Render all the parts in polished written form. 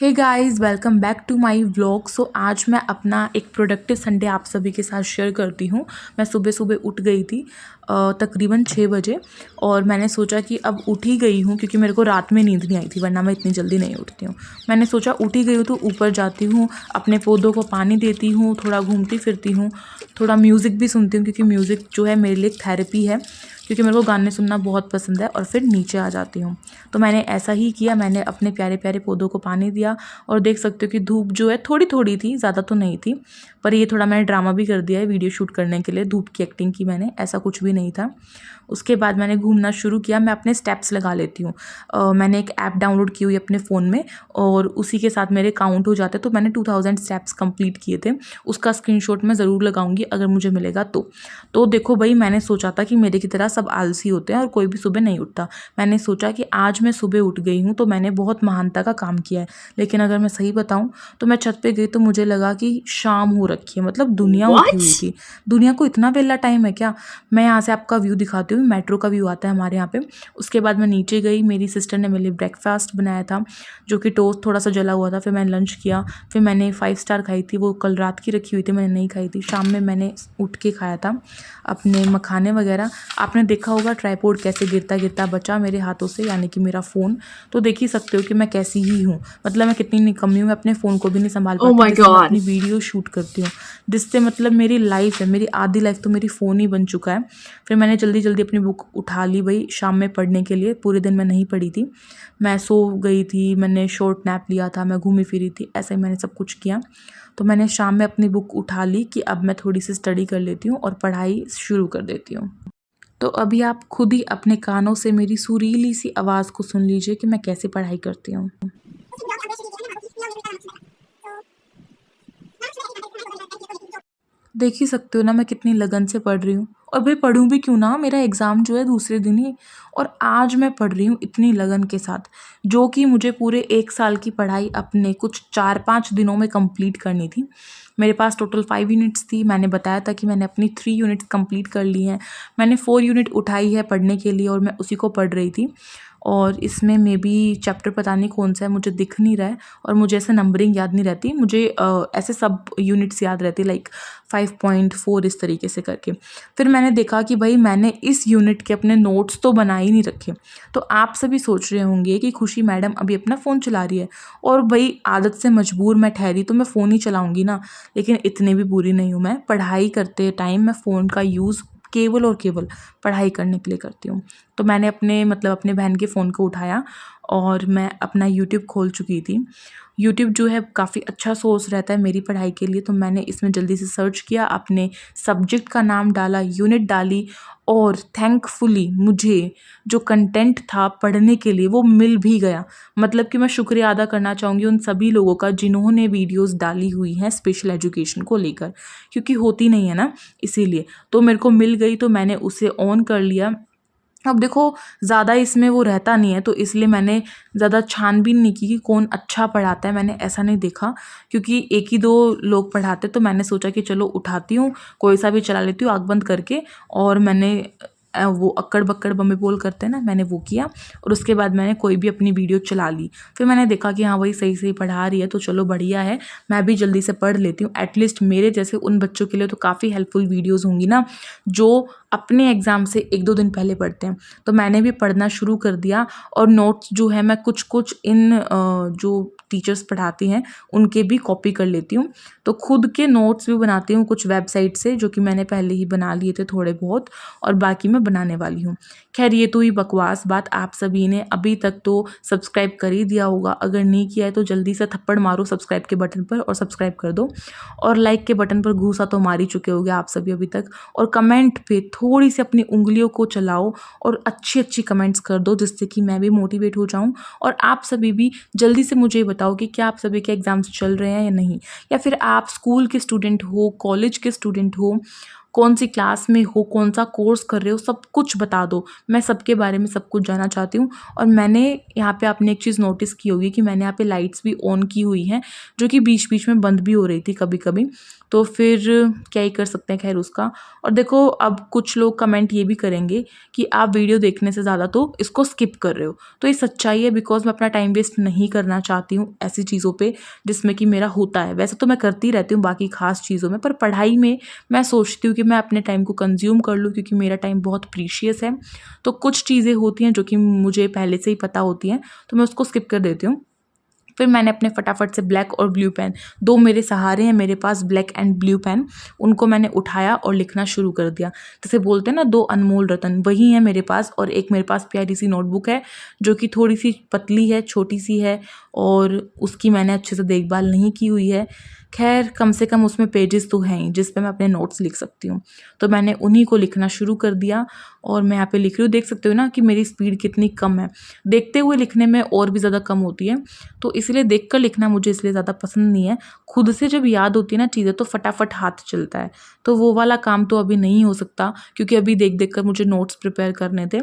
Hey guys, welcome back to my vlog. So आज मैं अपना एक प्रोडक्टिव संडे आप सभी के साथ शेयर करती हूँ। मैं सुबह सुबह उठ गई थी तकरीबन 6 बजे, और मैंने सोचा कि अब उठ ही गई हूँ क्योंकि मेरे को रात में नींद नहीं आई थी, वरना मैं इतनी जल्दी नहीं उठती हूँ। मैंने सोचा उठ ही गई हूँ तो ऊपर जाती हूँ, अपने पौधों को पानी देती हूँ, थोड़ा घूमती फिरती हूँ, थोड़ा म्यूज़िक भी सुनती हूँ क्योंकि म्यूज़िक जो है मेरे लिए थेरेपी है, क्योंकि मेरे को गाने सुनना बहुत पसंद है। और फिर नीचे आ जाती हूँ। तो मैंने ऐसा ही किया, मैंने अपने प्यारे प्यारे पौधों को पानी दिया। और देख सकते हो कि धूप जो है थोड़ी थोड़ी थी, ज़्यादा तो नहीं थी, पर ये थोड़ा मैंने ड्रामा भी कर दिया है वीडियो शूट करने के लिए। धूप की एक्टिंग की मैंने, ऐसा कुछ भी नहीं था। उसके बाद मैंने घूमना शुरू किया। मैं अपने स्टेप्स लगा लेती हूँ। मैंने एक ऐप डाउनलोड की हुई अपने फ़ोन में, और उसी के साथ मेरे काउंट हो जाते। तो मैंने 2000 स्टेप्स कंप्लीट किए थे। उसका स्क्रीनशॉट मैं ज़रूर लगाऊंगी अगर मुझे मिलेगा तो देखो भाई, मैंने सोचा था कि मेरे की तरह सब आलसी होते हैं और कोई भी सुबह नहीं उठता। मैंने सोचा कि आज मैं सुबह उठ गई हूँ तो मैंने बहुत महानता का काम किया है। लेकिन अगर मैं सही बताऊँ तो मैं छत पे गई तो मुझे लगा कि शाम हो रखी है, मतलब दुनिया उठी हुई What? थी। दुनिया को इतना वेला टाइम है क्या? मैं यहाँ से आपका व्यू दिखाती हूँ। मेट्रो का व्यू आता है हमारे यहाँ पे। उसके बाद मैं नीचे गई, मेरी सिस्टर ने मेरे लिए ब्रेकफास्ट बनाया था, जो कि टोस्ट थोड़ा सा जला हुआ था। फिर मैंने लंच किया। फिर मैंने 5 स्टार खाई थी, वो कल रात की रखी हुई थी, मैंने नहीं खाई थी। शाम में मैंने उठ के खाया था अपने मखाने वगैरह। आपने देखा होगा ट्राइपॉड कैसे गिरता गिरता बचा मेरे हाथों से, यानी कि मेरा फ़ोन। तो देख ही सकते हो कि मैं कैसी ही हूँ, मतलब मैं कितनी निकम्मी हूँ। मैं अपने फ़ोन को भी नहीं संभाल Oh पाती my जिससे मैं god. अपनी वीडियो शूट करती हूँ, जिससे मतलब मेरी लाइफ है, मेरी आधी लाइफ तो मेरी फ़ोन ही बन चुका है। फिर मैंने जल्दी जल्दी अपनी बुक उठा ली भाई शाम में पढ़ने के लिए। पूरे दिन मैं नहीं पढ़ी थी, मैं सो गई थी, मैंने शॉर्ट नैप लिया था, मैं घूमी फिरी थी, ऐसे ही मैंने सब कुछ किया। तो मैंने शाम में अपनी बुक उठा ली कि अब मैं थोड़ी सी स्टडी कर लेती हूँ और पढ़ाई शुरू कर देती हूँ। तो अभी आप खुद ही अपने कानों से मेरी सुरीली सी आवाज़ को सुन लीजिए कि मैं कैसे पढ़ाई करती हूँ। देख ही सकते हो ना मैं कितनी लगन से पढ़ रही हूँ। और भाई पढ़ूँ भी क्यों ना, मेरा एग्ज़ाम जो है दूसरे दिन ही, और आज मैं पढ़ रही हूँ इतनी लगन के साथ, जो कि मुझे पूरे 1 साल की पढ़ाई अपने कुछ 4-5 दिनों में कंप्लीट करनी थी। मेरे पास टोटल 5 यूनिट्स थी। मैंने बताया था कि मैंने अपनी 3 यूनिट्स कंप्लीट कर ली हैं। मैंने 4 यूनिट उठाई है पढ़ने के लिए और मैं उसी को पढ़ रही थी। और इसमें मे बी चैप्टर पता नहीं कौन सा है, मुझे दिख नहीं रहा है, और मुझे ऐसे नंबरिंग याद नहीं रहती। मुझे ऐसे सब यूनिट्स याद रहती, लाइक 5.4 इस तरीके से करके। फिर मैंने देखा कि भाई मैंने इस यूनिट के अपने नोट्स तो बना ही नहीं रखे। तो आप सभी सोच रहे होंगे कि खुशी मैडम अभी अपना फ़ोन चला रही है, और भाई आदत से मजबूर मैं ठहरी तो मैं फ़ोन ही चलाऊंगी ना। लेकिन इतनी भी बुरी नहीं हूँ मैं। पढ़ाई करते टाइम मैं फ़ोन का यूज़ केवल और केवल पढ़ाई करने के लिए करती हूँ। तो मैंने अपने बहन के फ़ोन को उठाया और मैं अपना यूट्यूब खोल चुकी थी। यूट्यूब जो है काफ़ी अच्छा सोर्स रहता है मेरी पढ़ाई के लिए। तो मैंने इसमें जल्दी से सर्च किया, अपने सब्जेक्ट का नाम डाला, यूनिट डाली, और थैंकफुली मुझे जो कंटेंट था पढ़ने के लिए वो मिल भी गया। मतलब कि मैं शुक्रिया अदा करना चाहूँगी उन सभी लोगों का जिन्होंने वीडियोस डाली हुई हैं स्पेशल एजुकेशन को लेकर, क्योंकि होती नहीं है ना, इसीलिए। तो मेरे को मिल गई तो मैंने उसे ऑन कर लिया। अब देखो ज़्यादा इसमें वो रहता नहीं है, तो इसलिए मैंने ज़्यादा छानबीन नहीं की कि कौन अच्छा पढ़ाता है, मैंने ऐसा नहीं देखा, क्योंकि एक ही दो लोग पढ़ाते। तो मैंने सोचा कि चलो उठाती हूँ, कोई सा भी चला लेती हूँ आँख बंद करके। और मैंने वो अक्कड़ बक्कड़ बम्बे बोल करते हैं ना, मैंने वो किया। और उसके बाद मैंने कोई भी अपनी वीडियो चला ली। फिर मैंने देखा कि हाँ वही सही सही पढ़ा रही है, तो चलो बढ़िया है, मैं भी जल्दी से पढ़ लेती हूँ। एटलीस्ट मेरे जैसे उन बच्चों के लिए तो काफ़ी हेल्पफुल वीडियोज़ होंगी ना, जो अपने एग्ज़ाम से 1-2 दिन पहले पढ़ते हैं। तो मैंने भी पढ़ना शुरू कर दिया, और नोट्स जो है मैं कुछ कुछ इन जो टीचर्स पढ़ाती हैं उनके भी कॉपी कर लेती हूँ। तो खुद के नोट्स भी बनाती हूँ कुछ वेबसाइट से, जो कि मैंने पहले ही बना लिए थे थोड़े बहुत, और बाकी मैं बनाने वाली हूँ। खैर ये तो ही बकवास बात। आप सभी ने अभी तक तो सब्सक्राइब कर ही दिया होगा, अगर नहीं किया है तो जल्दी से थप्पड़ मारो सब्सक्राइब के बटन पर और सब्सक्राइब कर दो। और लाइक के बटन पर घूसा तो मार ही चुके होगे आप सभी अभी तक। और कमेंट पे थोड़ी सी अपनी उंगलियों को चलाओ और अच्छी अच्छी कमेंट्स कर दो, जिससे कि मैं भी मोटिवेट हो जाऊं। और आप सभी भी जल्दी से मुझे बताओ कि क्या आप सभी के एग्ज़ाम्स चल रहे हैं या नहीं, या फिर आप स्कूल के स्टूडेंट हो, कॉलेज के स्टूडेंट हो, कौन सी क्लास में हो, कौन सा कोर्स कर रहे हो, सब कुछ बता दो। मैं सबके बारे में सब कुछ जानना चाहती हूँ। और मैंने यहाँ पे आपने एक चीज़ नोटिस की होगी कि मैंने यहाँ पे लाइट्स भी ऑन की हुई हैं, जो कि बीच-बीच में बंद भी हो रही थी कभी-कभी। तो फिर क्या ही कर सकते हैं खैर उसका। और देखो अब कुछ लोग कमेंट ये भी करेंगे कि आप वीडियो देखने से ज़्यादा तो इसको स्किप कर रहे हो। तो ये सच्चाई है, बिकॉज़ मैं अपना टाइम वेस्ट नहीं करना चाहती हूँ ऐसी चीज़ों पे जिसमें कि मेरा होता है। वैसे तो मैं करती रहती हूँ बाकी ख़ास चीज़ों में, पर पढ़ाई में मैं सोचती हूँ कि मैं अपने टाइम को कंज़्यूम कर लूँ, क्योंकि मेरा टाइम बहुत प्रीशियस है। तो कुछ चीज़ें होती हैं जो कि मुझे पहले से ही पता होती हैं, तो मैं उसको स्किप कर देती हूँ। फिर मैंने अपने फटाफट से ब्लैक और ब्लू पेन, 2 मेरे सहारे हैं मेरे पास, ब्लैक एंड ब्लू पेन, उनको मैंने उठाया और लिखना शुरू कर दिया। जैसे बोलते हैं ना 2 अनमोल रतन, वही है मेरे पास। और एक मेरे पास प्यारी-सी नोटबुक है जो कि थोड़ी-सी पतली है, छोटी-सी है और उसकी मैंने अच्छे से देखभाल नहीं की हुई है। ख़ैर कम से कम उसमें पेजेज़ तो हैं ही जिस पे मैं अपने नोट्स लिख सकती हूँ। तो मैंने उन्हीं को लिखना शुरू कर दिया और मैं यहाँ पे लिख रही हूँ। देख सकते हो ना कि मेरी स्पीड कितनी कम है। देखते हुए लिखने में और भी ज़्यादा कम होती है। तो इसलिए देख कर लिखना मुझे इसलिए ज़्यादा पसंद नहीं है। खुद से जब याद होती है ना चीज़ें तो फटाफट हाथ चलता है। तो वो वाला काम तो अभी नहीं हो सकता, क्योंकि अभी देख-देख कर मुझे नोट्स प्रिपेयर करने थे।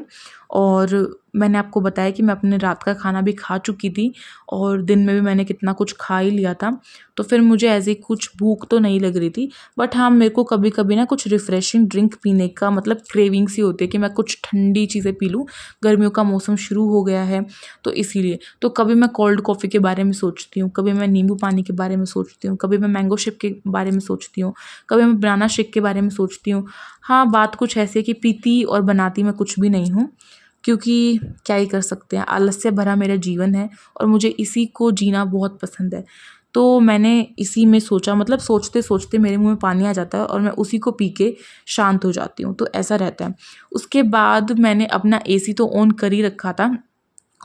और मैंने आपको बताया कि मैं अपने रात का खाना भी खा चुकी थी और दिन में भी मैंने कितना कुछ खा ही लिया था। तो फिर मुझे ऐसे कुछ भूख तो नहीं लग रही थी। बट हाँ, मेरे को कभी-कभी ना कुछ रिफ्रेशिंग ड्रिंक पीने का मतलब क्रेविंग सी होती है कि मैं कुछ ठंडी चीज़ें पी लूँ। गर्मियों का मौसम शुरू हो गया है तो इसीलिए। तो कभी मैं कोल्ड कॉफ़ी के बारे में सोचती हूँ, कभी मैं नींबू पानी के बारे में सोचती हूँ, कभी मैं मैंगो शेक के बारे में सोचती हूँ, कभी मैं बनाना शेक के बारे में सोचती हूँ। हाँ, बात कुछ ऐसी है कि पीती और बनाती मैं कुछ भी नहीं हूँ, क्योंकि क्या ही कर सकते हैं, आलस से भरा मेरा जीवन है और मुझे इसी को जीना बहुत पसंद है। तो मैंने इसी में सोचा, मतलब सोचते-सोचते मेरे मुँह में पानी आ जाता है और मैं उसी को पी के शांत हो जाती हूँ, तो ऐसा रहता है। उसके बाद मैंने अपना एसी तो ऑन कर ही रखा था,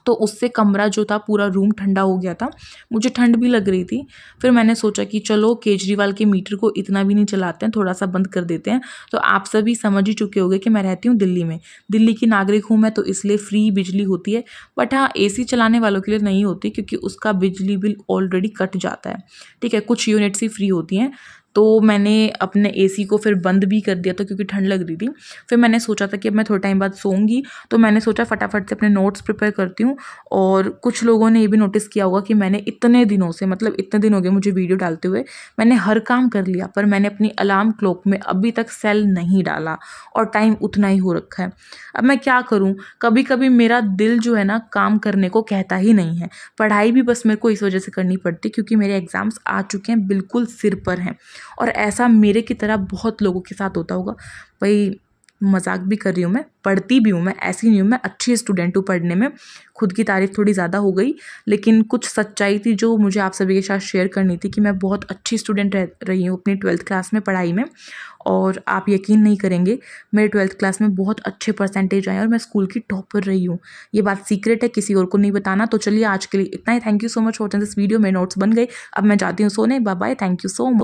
तो उससे कमरा जो था पूरा रूम ठंडा हो गया था। मुझे ठंड भी लग रही थी। फिर मैंने सोचा कि चलो केजरीवाल के मीटर को इतना भी नहीं चलाते हैं, थोड़ा-सा बंद कर देते हैं। तो आप सभी समझ ही चुके होंगे कि मैं रहती हूँ दिल्ली में। दिल्ली की नागरिक हूँ मैं, तो इसलिए फ्री बिजली होती है। बट हाँ, एसी चलाने वालों के लिए नहीं होती, क्योंकि उसका बिजली बिल ऑलरेडी कट जाता है। ठीक है, कुछ यूनिट्स ही फ्री होती हैं। तो मैंने अपने एसी को फिर बंद भी कर दिया था क्योंकि ठंड लग रही थी। फिर मैंने सोचा था कि अब मैं थोड़े टाइम बाद सोऊंगी, तो मैंने सोचा फटाफट से अपने नोट्स प्रिपेयर करती हूँ। और कुछ लोगों ने ये भी नोटिस किया होगा कि मैंने इतने दिनों से, मतलब इतने दिन हो गए मुझे वीडियो डालते हुए, मैंने हर काम कर लिया पर मैंने अपनी अलार्म क्लॉक में अभी तक सेल नहीं डाला और टाइम उतना ही हो रखा है। अब मैं क्या करूँ? कभी-कभी मेरा दिल जो है ना काम करने को कहता ही नहीं है। पढ़ाई भी बस मेरे को इस वजह से करनी पड़ती है क्योंकि मेरे एग्ज़ाम्स आ चुके हैं, बिल्कुल सिर पर हैं। और ऐसा मेरे की तरह बहुत लोगों के साथ होता होगा। भई मज़ाक भी कर रही हूँ मैं, पढ़ती भी हूँ मैं, ऐसी नहीं हूँ, मैं अच्छी स्टूडेंट हूँ पढ़ने में। खुद की तारीफ़ थोड़ी ज़्यादा हो गई, लेकिन कुछ सच्चाई थी जो मुझे आप सभी के साथ शेयर करनी थी कि मैं बहुत अच्छी स्टूडेंट रही हूँ अपनी 12th क्लास में पढ़ाई में। और आप यकीन नहीं करेंगे, मेरे 12th क्लास में बहुत अच्छे परसेंटेज आए और मैं स्कूल की टॉपर रही हूँ। ये बात सीक्रेट है, किसी और को नहीं बताना। तो चलिए आज के लिए इतना ही। Thank you so much for watching this video. मेरे नोट्स बन गए, अब मैं जाती हूँ सोने। Bye bye, thank you so much.